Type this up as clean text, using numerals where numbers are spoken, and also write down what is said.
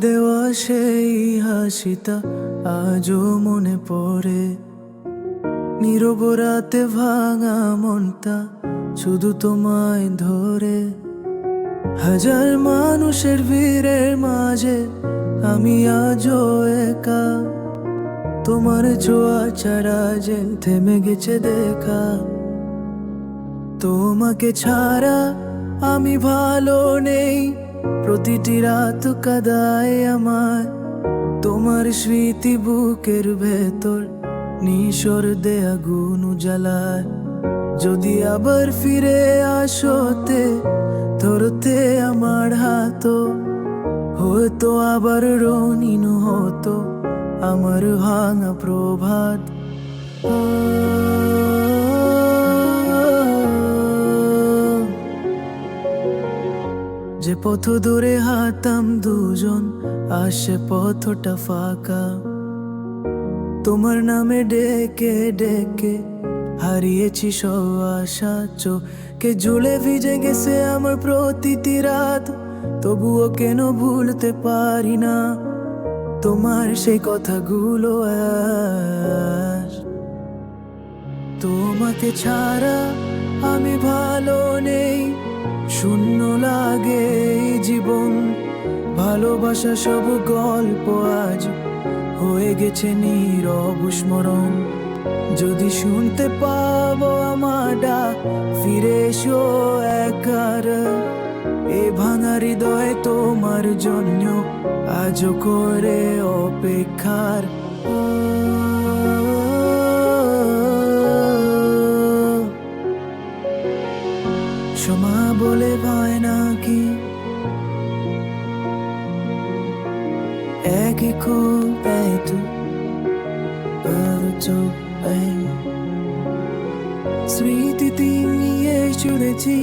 দেওয়া সেই হাসিটা আজও মনে পড়ে, নীরব রাতে ভাঙা মনটা শুধু তোমায় ধরে। হাজার মানুষের ভিড়ের মাঝে আমি আজও একা, তোমার ছোঁয়া ছাড়া যে থেমে গেছে দেখা। তোমাকে ছাড়া আমি ভালো নেই, প্রতিটি রাত কাঁদায় আমার। তোমার স্মৃতি বুকের ভেতর নিঃশব্দে আগুন জ্বালায়। যদি আবার ফিরে আসতে ধরতে আমার হাত, হয়তো আবার রঙিন হতো আমার ভাঙা প্রভাত। যে পথ ধরে হাঁটতাম দুজন, আসে পথটা ফাঁকা। তোমার নামে ডেকে ডেকে হারিয়েছি সব আশা। চোখে ঝুলে ভিজে গেছে আমার প্রতিটি রাত, তবুও কেন ভুলতে পারি না তোমার সেই কথাগুলো আজ। তোমাকে ছাড়া আমি ভালো নেই, শূন্য লাগে এই জীবন। ভালোবাসা সব গল্প আজ হয়ে গেছে নীরব স্মরণ। যদি শুনতে পাবো আমার ডাক, ফিরে এসো একবার। এ ভাঙা হৃদয় তোমার জন্য আজও করে অপেক্ষার। ক্ষমা বলে পায় নাকি একই খুব পেতো স্মৃতি নিয়ে চলেছি।